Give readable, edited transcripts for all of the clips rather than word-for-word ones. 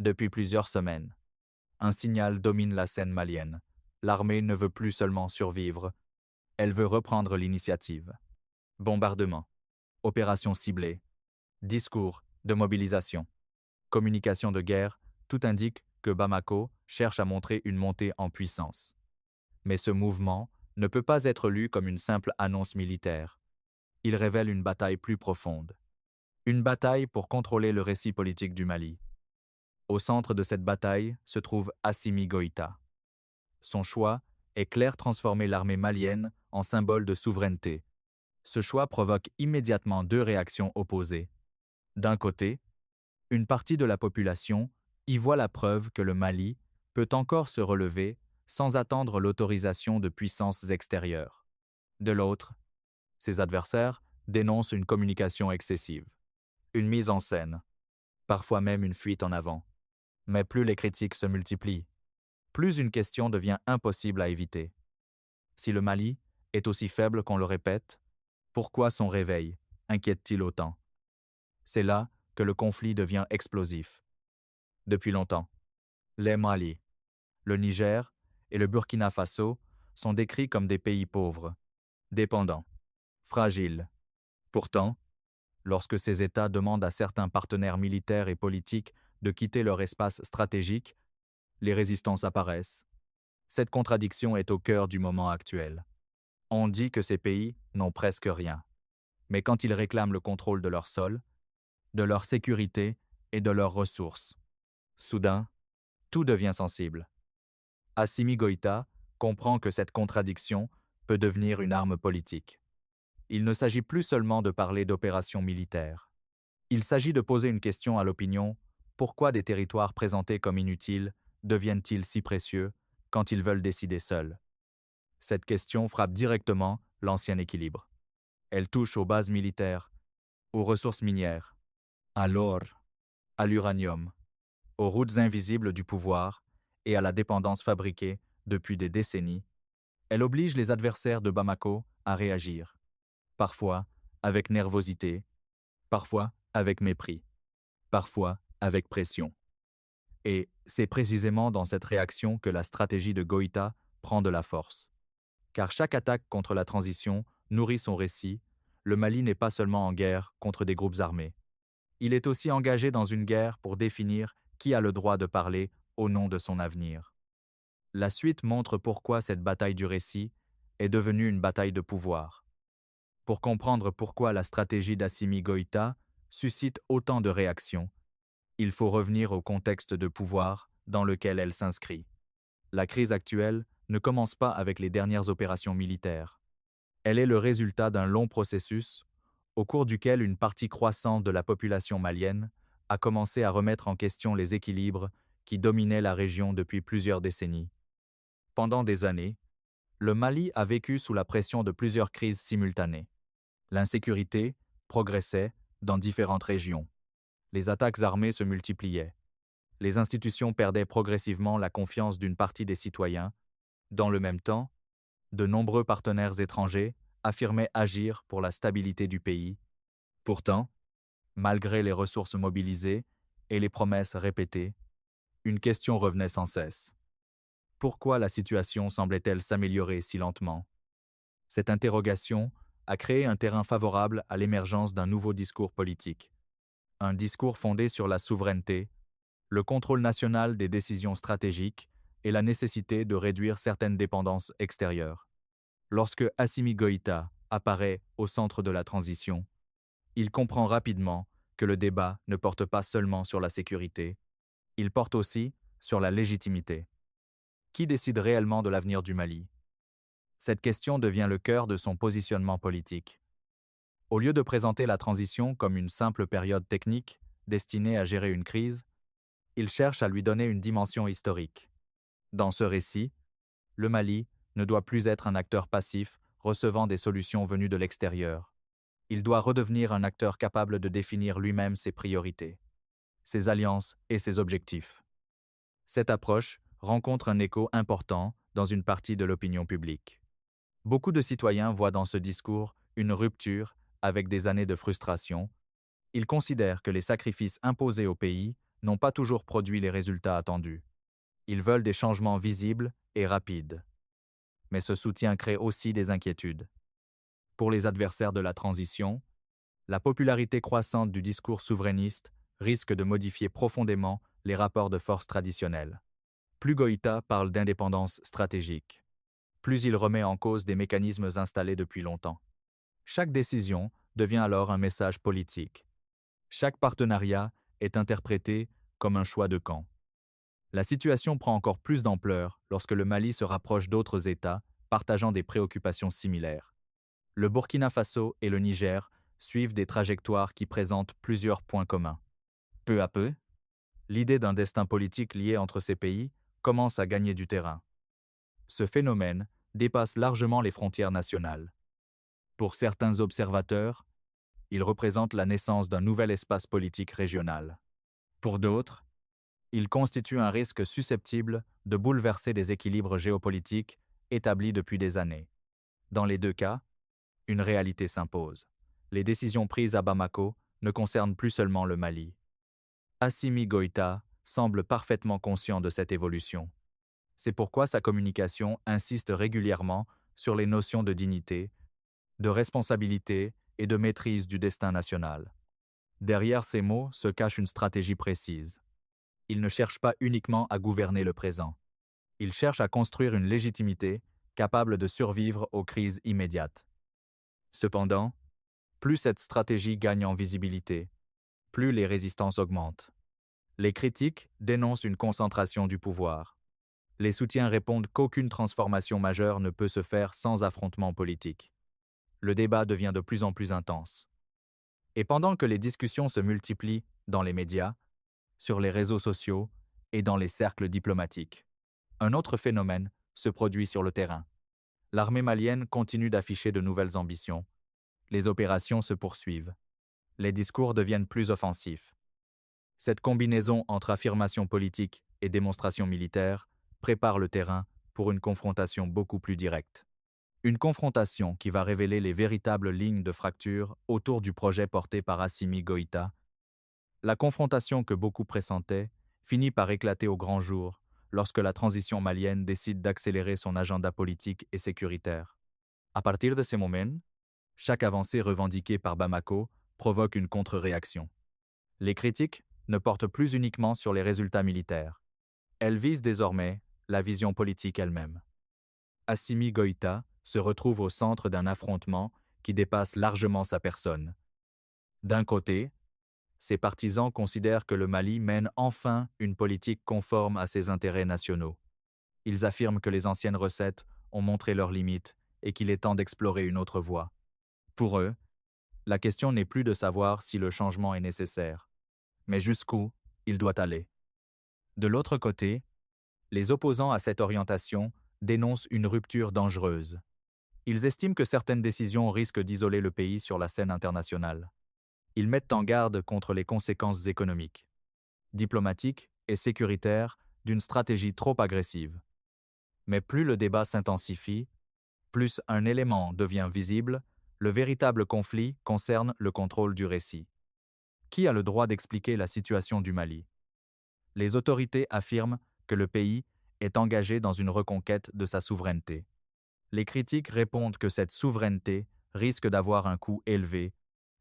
Depuis plusieurs semaines, un signal domine la scène malienne. L'armée ne veut plus seulement survivre, elle veut reprendre l'initiative. Bombardements, opérations ciblées, discours de mobilisation, communication de guerre, tout indique que Bamako cherche à montrer une montée en puissance. Mais ce mouvement ne peut pas être lu comme une simple annonce militaire. Il révèle une bataille plus profonde. Une bataille pour contrôler le récit politique du Mali. Au centre de cette bataille se trouve Assimi Goïta. Son choix est clair: transformer l'armée malienne en symbole de souveraineté. Ce choix provoque immédiatement deux réactions opposées. D'un côté, une partie de la population y voit la preuve que le Mali peut encore se relever sans attendre l'autorisation de puissances extérieures. De l'autre, ses adversaires dénoncent une communication excessive, une mise en scène, parfois même une fuite en avant. Mais plus les critiques se multiplient, plus une question devient impossible à éviter. Si le Mali est aussi faible qu'on le répète, pourquoi son réveil inquiète-t-il autant? C'est là que le conflit devient explosif. Depuis longtemps, les Mali, le Niger et le Burkina Faso sont décrits comme des pays pauvres, dépendants, fragiles. Pourtant, lorsque ces États demandent à certains partenaires militaires et politiques de quitter leur espace stratégique, les résistances apparaissent. Cette contradiction est au cœur du moment actuel. On dit que ces pays n'ont presque rien. Mais quand ils réclament le contrôle de leur sol, de leur sécurité et de leurs ressources, soudain, tout devient sensible. Assimi Goïta comprend que cette contradiction peut devenir une arme politique. Il ne s'agit plus seulement de parler d'opérations militaires. Il s'agit de poser une question à l'opinion: pourquoi des territoires présentés comme inutiles deviennent-ils si précieux quand ils veulent décider seuls? Cette question frappe directement l'ancien équilibre. Elle touche aux bases militaires, aux ressources minières, à l'or, à l'uranium, aux routes invisibles du pouvoir et à la dépendance fabriquée depuis des décennies. Elle oblige les adversaires de Bamako à réagir, parfois avec nervosité, parfois avec mépris, parfois avec pression. Et c'est précisément dans cette réaction que la stratégie de Goïta prend de la force. Car chaque attaque contre la transition nourrit son récit. Le Mali n'est pas seulement en guerre contre des groupes armés. Il est aussi engagé dans une guerre pour définir qui a le droit de parler au nom de son avenir. La suite montre pourquoi cette bataille du récit est devenue une bataille de pouvoir. Pour comprendre pourquoi la stratégie d'Assimi Goïta suscite autant de réactions, il faut revenir au contexte de pouvoir dans lequel elle s'inscrit. La crise actuelle ne commence pas avec les dernières opérations militaires. Elle est le résultat d'un long processus au cours duquel une partie croissante de la population malienne a commencé à remettre en question les équilibres qui dominaient la région depuis plusieurs décennies. Pendant des années, le Mali a vécu sous la pression de plusieurs crises simultanées. L'insécurité progressait dans différentes régions. Les attaques armées se multipliaient. Les institutions perdaient progressivement la confiance d'une partie des citoyens. Dans le même temps, de nombreux partenaires étrangers affirmaient agir pour la stabilité du pays. Pourtant, malgré les ressources mobilisées et les promesses répétées, une question revenait sans cesse. Pourquoi la situation semblait-elle s'améliorer si lentement? Cette interrogation a créé un terrain favorable à l'émergence d'un nouveau discours politique. Un discours fondé sur la souveraineté, le contrôle national des décisions stratégiques et la nécessité de réduire certaines dépendances extérieures. Lorsque Assimi Goïta apparaît au centre de la transition, il comprend rapidement que le débat ne porte pas seulement sur la sécurité, il porte aussi sur la légitimité. Qui décide réellement de l'avenir du Mali? Cette question devient le cœur de son positionnement politique. Au lieu de présenter la transition comme une simple période technique destinée à gérer une crise, il cherche à lui donner une dimension historique. Dans ce récit, le Mali ne doit plus être un acteur passif recevant des solutions venues de l'extérieur. Il doit redevenir un acteur capable de définir lui-même ses priorités, ses alliances et ses objectifs. Cette approche rencontre un écho important dans une partie de l'opinion publique. Beaucoup de citoyens voient dans ce discours une rupture avec des années de frustration. Ils considèrent que les sacrifices imposés au pays n'ont pas toujours produit les résultats attendus. Ils veulent des changements visibles et rapides. Mais ce soutien crée aussi des inquiétudes. Pour les adversaires de la transition, la popularité croissante du discours souverainiste risque de modifier profondément les rapports de force traditionnels. Plus Goïta parle d'indépendance stratégique, plus il remet en cause des mécanismes installés depuis longtemps. Chaque décision devient alors un message politique. Chaque partenariat est interprété comme un choix de camp. La situation prend encore plus d'ampleur lorsque le Mali se rapproche d'autres États partageant des préoccupations similaires. Le Burkina Faso et le Niger suivent des trajectoires qui présentent plusieurs points communs. Peu à peu, l'idée d'un destin politique lié entre ces pays commence à gagner du terrain. Ce phénomène dépasse largement les frontières nationales. Pour certains observateurs, il représente la naissance d'un nouvel espace politique régional. Pour d'autres, il constitue un risque susceptible de bouleverser des équilibres géopolitiques établis depuis des années. Dans les deux cas, une réalité s'impose. Les décisions prises à Bamako ne concernent plus seulement le Mali. Assimi Goïta semble parfaitement conscient de cette évolution. C'est pourquoi sa communication insiste régulièrement sur les notions de dignité, de responsabilité et de maîtrise du destin national. Derrière ces mots se cache une stratégie précise. Il ne cherche pas uniquement à gouverner le présent. Il cherche à construire une légitimité capable de survivre aux crises immédiates. Cependant, plus cette stratégie gagne en visibilité, plus les résistances augmentent. Les critiques dénoncent une concentration du pouvoir. Les soutiens répondent qu'aucune transformation majeure ne peut se faire sans affrontement politique. Le débat devient de plus en plus intense. Et pendant que les discussions se multiplient dans les médias, sur les réseaux sociaux et dans les cercles diplomatiques, un autre phénomène se produit sur le terrain. L'armée malienne continue d'afficher de nouvelles ambitions. Les opérations se poursuivent. Les discours deviennent plus offensifs. Cette combinaison entre affirmation politique et démonstration militaire prépare le terrain pour une confrontation beaucoup plus directe. Une confrontation qui va révéler les véritables lignes de fracture autour du projet porté par Assimi Goïta. La confrontation que beaucoup pressentaient finit par éclater au grand jour lorsque la transition malienne décide d'accélérer son agenda politique et sécuritaire. À partir de ce moment, chaque avancée revendiquée par Bamako provoque une contre-réaction. Les critiques ne portent plus uniquement sur les résultats militaires. Elles visent désormais la vision politique elle-même. Assimi Goïta se retrouve au centre d'un affrontement qui dépasse largement sa personne. D'un côté, ses partisans considèrent que le Mali mène enfin une politique conforme à ses intérêts nationaux. Ils affirment que les anciennes recettes ont montré leurs limites et qu'il est temps d'explorer une autre voie. Pour eux, la question n'est plus de savoir si le changement est nécessaire, mais jusqu'où il doit aller. De l'autre côté, les opposants à cette orientation dénoncent une rupture dangereuse. Ils estiment que certaines décisions risquent d'isoler le pays sur la scène internationale. Ils mettent en garde contre les conséquences économiques, diplomatiques et sécuritaires d'une stratégie trop agressive. Mais plus le débat s'intensifie, plus un élément devient visible, le véritable conflit concerne le contrôle du récit. Qui a le droit d'expliquer la situation du Mali? Les autorités affirment que le pays est engagé dans une reconquête de sa souveraineté. Les critiques répondent que cette souveraineté risque d'avoir un coût élevé.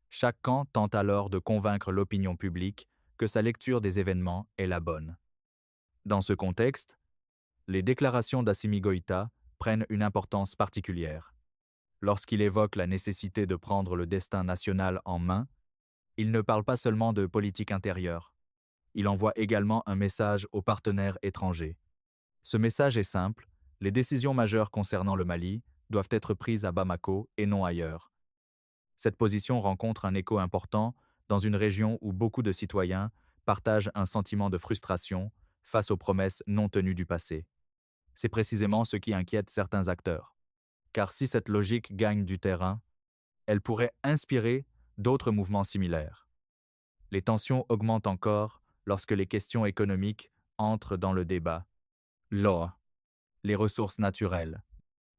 Chaque camp tente alors de convaincre l'opinion publique que sa lecture des événements est la bonne. Dans ce contexte, les déclarations d'Assimi Goïta prennent une importance particulière. Lorsqu'il évoque la nécessité de prendre le destin national en main, il ne parle pas seulement de politique intérieure. Il envoie également un message aux partenaires étrangers. Ce message est simple, les décisions majeures concernant le Mali doivent être prises à Bamako et non ailleurs. Cette position rencontre un écho important dans une région où beaucoup de citoyens partagent un sentiment de frustration face aux promesses non tenues du passé. C'est précisément ce qui inquiète certains acteurs. Car si cette logique gagne du terrain, elle pourrait inspirer d'autres mouvements similaires. Les tensions augmentent encore lorsque les questions économiques entrent dans le débat. L'eau, les ressources naturelles,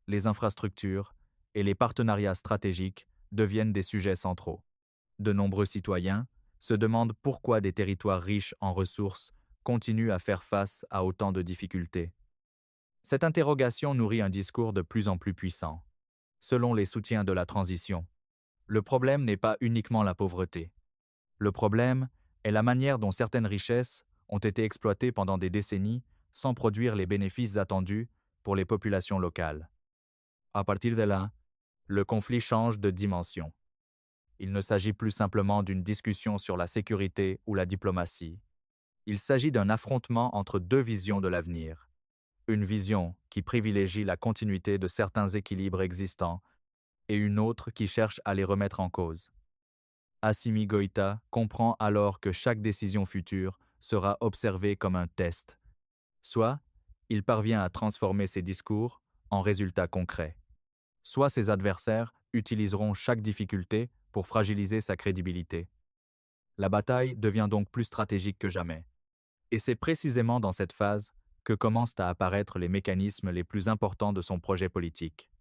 les infrastructures et les partenariats stratégiques deviennent des sujets centraux. De nombreux citoyens se demande pourquoi des territoires riches en ressources continuent à faire face à autant de difficultés. Cette interrogation nourrit un discours de plus en plus puissant. Selon les soutiens de la transition, le problème n'est pas uniquement la pauvreté. Le problème est la manière dont certaines richesses ont été exploitées pendant des décennies sans produire les bénéfices attendus pour les populations locales. À partir de là, le conflit change de dimension. Il ne s'agit plus simplement d'une discussion sur la sécurité ou la diplomatie. Il s'agit d'un affrontement entre deux visions de l'avenir. Une vision qui privilégie la continuité de certains équilibres existants et une autre qui cherche à les remettre en cause. Assimi Goïta comprend alors que chaque décision future sera observée comme un test. Soit il parvient à transformer ses discours en résultats concrets. Soit ses adversaires utiliseront chaque difficulté pour fragiliser sa crédibilité. La bataille devient donc plus stratégique que jamais. Et c'est précisément dans cette phase que commencent à apparaître les mécanismes les plus importants de son projet politique.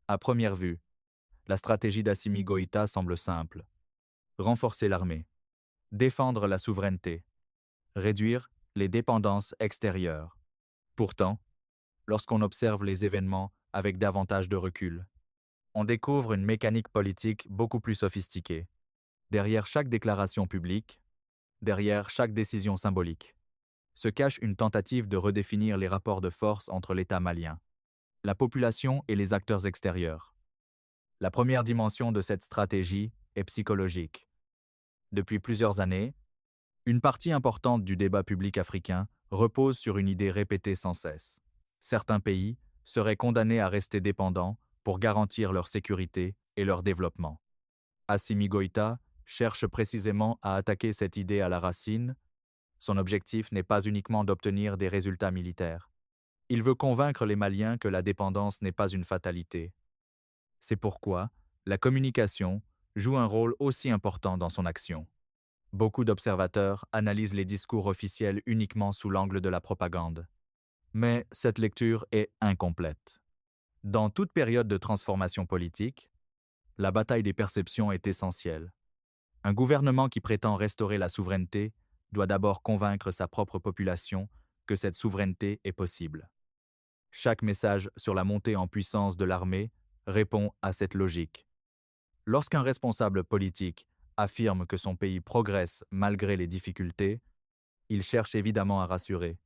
À première vue, la stratégie d'Assimi Goïta semble simple. Renforcer l'armée, défendre la souveraineté, réduire les dépendances extérieures. Pourtant, lorsqu'on observe les événements avec davantage de recul, on découvre une mécanique politique beaucoup plus sophistiquée. Derrière chaque déclaration publique, derrière chaque décision symbolique, se cache une tentative de redéfinir les rapports de force entre l'État malien, la population et les acteurs extérieurs. La première dimension de cette stratégie est psychologique. Depuis plusieurs années, une partie importante du débat public africain repose sur une idée répétée sans cesse. Certains pays seraient condamnés à rester dépendants pour garantir leur sécurité et leur développement. Assimi Goïta cherche précisément à attaquer cette idée à la racine. Son objectif n'est pas uniquement d'obtenir des résultats militaires. Il veut convaincre les Maliens que la dépendance n'est pas une fatalité. C'est pourquoi la communication joue un rôle aussi important dans son action. Beaucoup d'observateurs analysent les discours officiels uniquement sous l'angle de la propagande. Mais cette lecture est incomplète. Dans toute période de transformation politique, la bataille des perceptions est essentielle. Un gouvernement qui prétend restaurer la souveraineté doit d'abord convaincre sa propre population que cette souveraineté est possible. Chaque message sur la montée en puissance de l'armée répond à cette logique. Lorsqu'un responsable politique affirme que son pays progresse malgré les difficultés, il cherche évidemment à rassurer,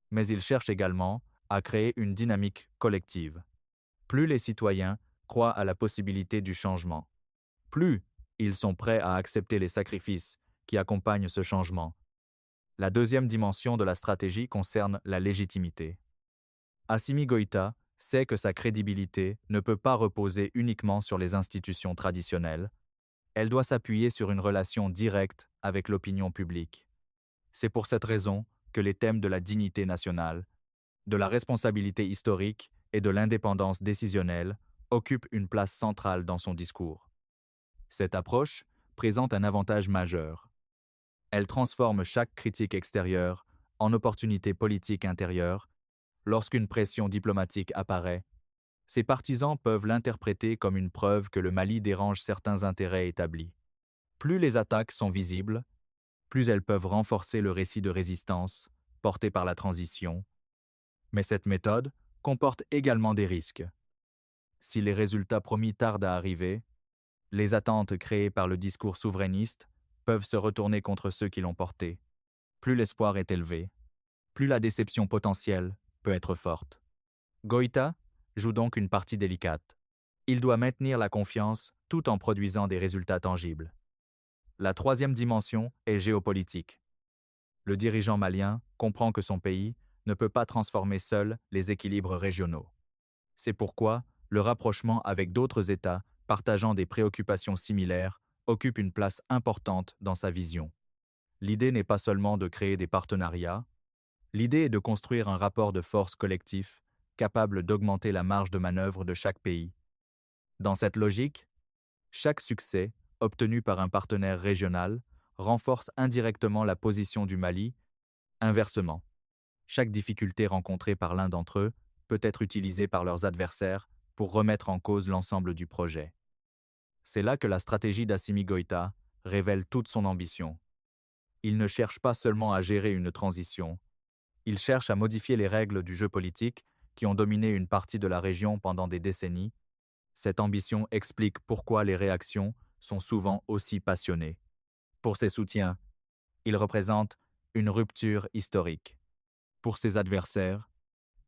mais il cherche également à créer une dynamique collective. Plus les citoyens croient à la possibilité du changement, plus ils sont prêts à accepter les sacrifices qui accompagnent ce changement. La deuxième dimension de la stratégie concerne la légitimité. Assimi Goïta sait que sa crédibilité ne peut pas reposer uniquement sur les institutions traditionnelles. Elle doit s'appuyer sur une relation directe avec l'opinion publique. C'est pour cette raison que les thèmes de la dignité nationale, de la responsabilité historique et de l'indépendance décisionnelle occupent une place centrale dans son discours. Cette approche présente un avantage majeur. Elle transforme chaque critique extérieure en opportunité politique intérieure. Lorsqu'une pression diplomatique apparaît, ses partisans peuvent l'interpréter comme une preuve que le Mali dérange certains intérêts établis. Plus les attaques sont visibles, plus elles peuvent renforcer le récit de résistance porté par la transition. Mais cette méthode comporte également des risques. Si les résultats promis tardent à arriver, les attentes créées par le discours souverainiste peuvent se retourner contre ceux qui l'ont porté. Plus l'espoir est élevé, plus la déception potentielle peut être forte. Goïta joue donc une partie délicate. Il doit maintenir la confiance tout en produisant des résultats tangibles. La troisième dimension est géopolitique. Le dirigeant malien comprend que son pays ne peut pas transformer seul les équilibres régionaux. C'est pourquoi le rapprochement avec d'autres États partageant des préoccupations similaires occupe une place importante dans sa vision. L'idée n'est pas seulement de créer des partenariats, l'idée est de construire un rapport de force collectif capable d'augmenter la marge de manœuvre de chaque pays. Dans cette logique, chaque succès obtenu par un partenaire régional renforce indirectement la position du Mali. Inversement, chaque difficulté rencontrée par l'un d'entre eux peut être utilisée par leurs adversaires pour remettre en cause l'ensemble du projet. C'est là que la stratégie d'Assimi Goïta révèle toute son ambition. Il ne cherche pas seulement à gérer une transition, il cherche à modifier les règles du jeu politique qui ont dominé une partie de la région pendant des décennies. Cette ambition explique pourquoi les réactions sont souvent aussi passionnées. Pour ses soutiens, il représente une rupture historique. Pour ses adversaires,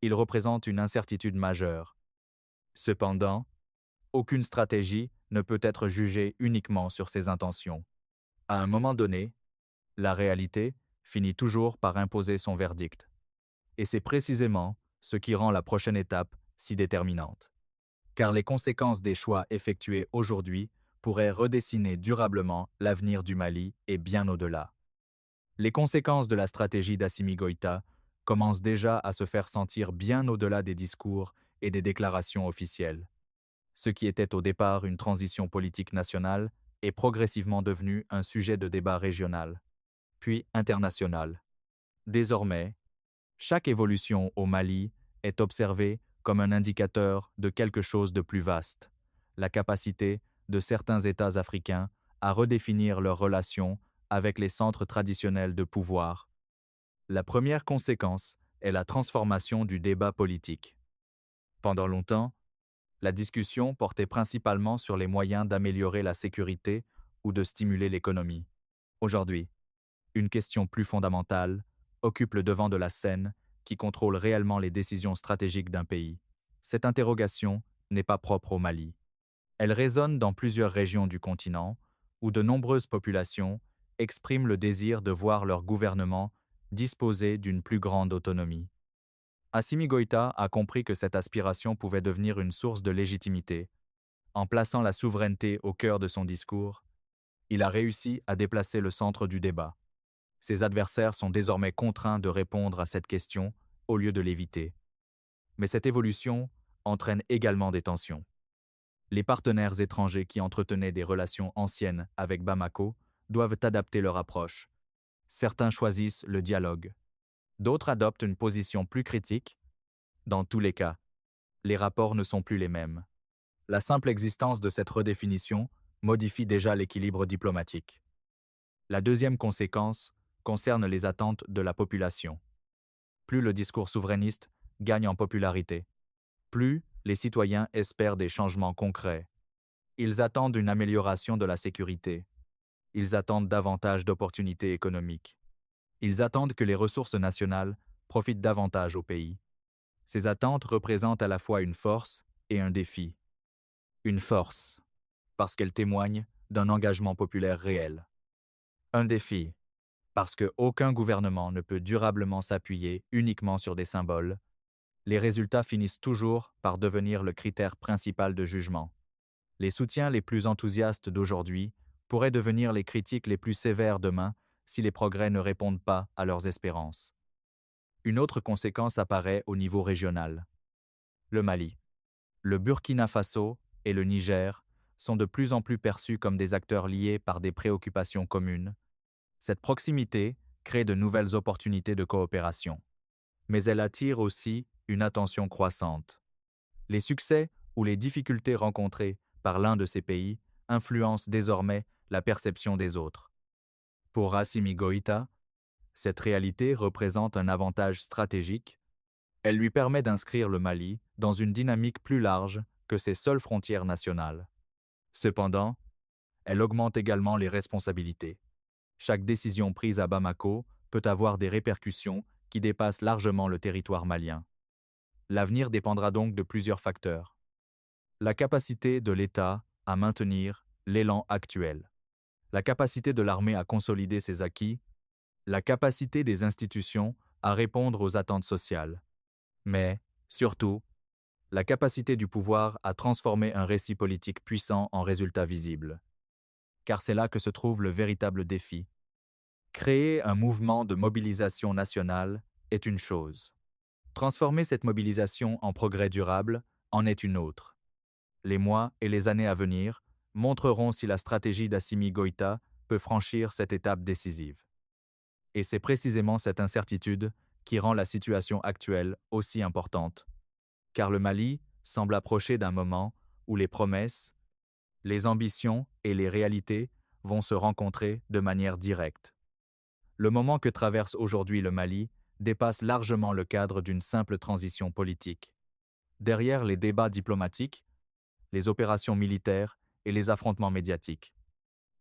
il représente une incertitude majeure. Cependant, aucune stratégie ne peut être jugée uniquement sur ses intentions. À un moment donné, la réalité finit toujours par imposer son verdict. Et c'est précisément ce qui rend la prochaine étape si déterminante. Car les conséquences des choix effectués aujourd'hui pourraient redessiner durablement l'avenir du Mali et bien au-delà. Les conséquences de la stratégie d'Assimi Goïta commencent déjà à se faire sentir bien au-delà des discours et des déclarations officielles. Ce qui était au départ une transition politique nationale est progressivement devenu un sujet de débat régional, puis international. Désormais, chaque évolution au Mali est observée comme un indicateur de quelque chose de plus vaste, la capacité de certains États africains à redéfinir leurs relations avec les centres traditionnels de pouvoir. La première conséquence est la transformation du débat politique. Pendant longtemps, la discussion portait principalement sur les moyens d'améliorer la sécurité ou de stimuler l'économie. Aujourd'hui, une question plus fondamentale occupe le devant de la scène qui contrôle réellement les décisions stratégiques d'un pays. Cette interrogation n'est pas propre au Mali. Elle résonne dans plusieurs régions du continent où de nombreuses populations expriment le désir de voir leur gouvernement disposer d'une plus grande autonomie. Assimi Goïta a compris que cette aspiration pouvait devenir une source de légitimité. En plaçant la souveraineté au cœur de son discours, il a réussi à déplacer le centre du débat. Ses adversaires sont désormais contraints de répondre à cette question au lieu de l'éviter. Mais cette évolution entraîne également des tensions. Les partenaires étrangers qui entretenaient des relations anciennes avec Bamako doivent adapter leur approche. Certains choisissent le dialogue. D'autres adoptent une position plus critique. Dans tous les cas, les rapports ne sont plus les mêmes. La simple existence de cette redéfinition modifie déjà l'équilibre diplomatique. La deuxième conséquence concerne les attentes de la population. Plus le discours souverainiste gagne en popularité, plus les citoyens espèrent des changements concrets. Ils attendent une amélioration de la sécurité. Ils attendent davantage d'opportunités économiques. Ils attendent que les ressources nationales profitent davantage au pays. Ces attentes représentent à la fois une force et un défi. Une force, parce qu'elles témoignent d'un engagement populaire réel. Un défi, parce qu'aucun gouvernement ne peut durablement s'appuyer uniquement sur des symboles. Les résultats finissent toujours par devenir le critère principal de jugement. Les soutiens les plus enthousiastes d'aujourd'hui pourraient devenir les critiques les plus sévères demain si les progrès ne répondent pas à leurs espérances. Une autre conséquence apparaît au niveau régional. Le Mali, le Burkina Faso et le Niger sont de plus en plus perçus comme des acteurs liés par des préoccupations communes. Cette proximité crée de nouvelles opportunités de coopération. Mais elle attire aussi une attention croissante. Les succès ou les difficultés rencontrées par l'un de ces pays influencent désormais la perception des autres. Pour Assimi Goïta, cette réalité représente un avantage stratégique. Elle lui permet d'inscrire le Mali dans une dynamique plus large que ses seules frontières nationales. Cependant, elle augmente également les responsabilités. Chaque décision prise à Bamako peut avoir des répercussions qui dépassent largement le territoire malien. L'avenir dépendra donc de plusieurs facteurs. La capacité de l'État à maintenir l'élan actuel, la capacité de l'armée à consolider ses acquis, la capacité des institutions à répondre aux attentes sociales, mais, surtout, la capacité du pouvoir à transformer un récit politique puissant en résultat visible. Car c'est là que se trouve le véritable défi. Créer un mouvement de mobilisation nationale est une chose. Transformer cette mobilisation en progrès durable en est une autre. Les mois et les années à venir montreront si la stratégie d'Assimi Goïta peut franchir cette étape décisive. Et c'est précisément cette incertitude qui rend la situation actuelle aussi importante. Car le Mali semble approcher d'un moment où les promesses, les ambitions et les réalités vont se rencontrer de manière directe. Le moment que traverse aujourd'hui le Mali dépasse largement le cadre d'une simple transition politique. Derrière les débats diplomatiques, les opérations militaires et les affrontements médiatiques,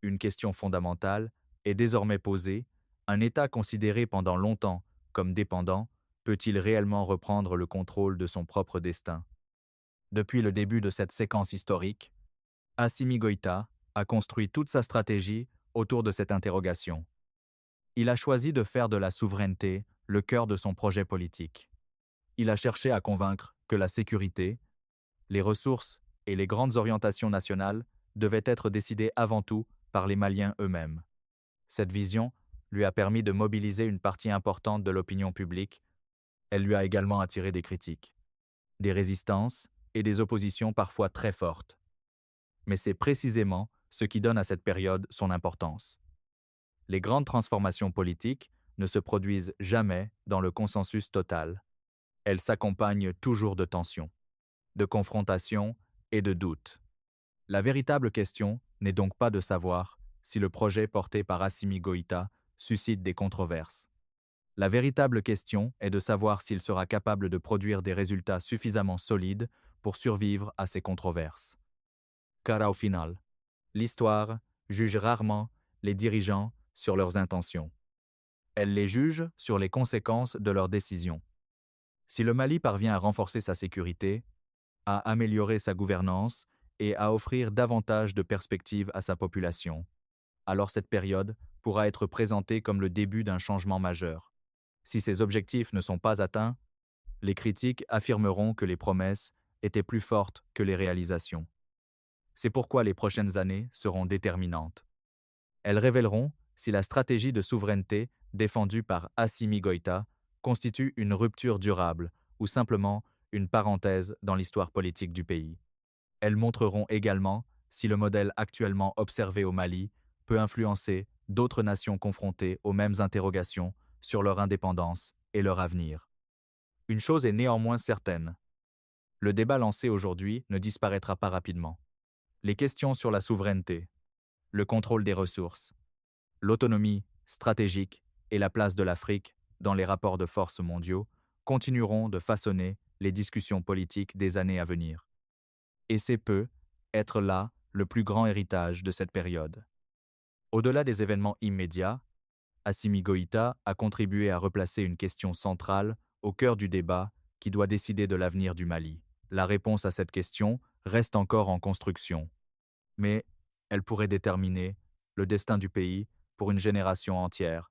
une question fondamentale est désormais posée: un État considéré pendant longtemps comme dépendant peut-il réellement reprendre le contrôle de son propre destin? Depuis le début de cette séquence historique, Assimi Goïta a construit toute sa stratégie autour de cette interrogation. Il a choisi de faire de la souveraineté le cœur de son projet politique. Il a cherché à convaincre que la sécurité, les ressources et les grandes orientations nationales devaient être décidées avant tout par les Maliens eux-mêmes. Cette vision lui a permis de mobiliser une partie importante de l'opinion publique. Elle lui a également attiré des critiques, des résistances et des oppositions parfois très fortes. Mais c'est précisément ce qui donne à cette période son importance. Les grandes transformations politiques ne se produisent jamais dans le consensus total. Elles s'accompagnent toujours de tensions, de confrontations et de doutes. La véritable question n'est donc pas de savoir si le projet porté par Assimi Goïta suscite des controverses. La véritable question est de savoir s'il sera capable de produire des résultats suffisamment solides pour survivre à ces controverses. Car au final, l'histoire juge rarement les dirigeants sur leurs intentions. Elle les juge sur les conséquences de leurs décisions. Si le Mali parvient à renforcer sa sécurité, à améliorer sa gouvernance et à offrir davantage de perspectives à sa population, alors cette période pourra être présentée comme le début d'un changement majeur. Si ces objectifs ne sont pas atteints, les critiques affirmeront que les promesses étaient plus fortes que les réalisations. C'est pourquoi les prochaines années seront déterminantes. Elles révéleront si la stratégie de souveraineté défendue par Assimi Goïta constitue une rupture durable ou simplement une parenthèse dans l'histoire politique du pays. Elles montreront également si le modèle actuellement observé au Mali peut influencer d'autres nations confrontées aux mêmes interrogations sur leur indépendance et leur avenir. Une chose est néanmoins certaine: le débat lancé aujourd'hui ne disparaîtra pas rapidement. Les questions sur la souveraineté, le contrôle des ressources, l'autonomie stratégique et la place de l'Afrique dans les rapports de force mondiaux continueront de façonner les discussions politiques des années à venir. Et c'est peut être là le plus grand héritage de cette période. Au-delà des événements immédiats, Assimi Goïta a contribué à replacer une question centrale au cœur du débat qui doit décider de l'avenir du Mali. La réponse à cette question reste encore en construction, mais elle pourrait déterminer le destin du pays pour une génération entière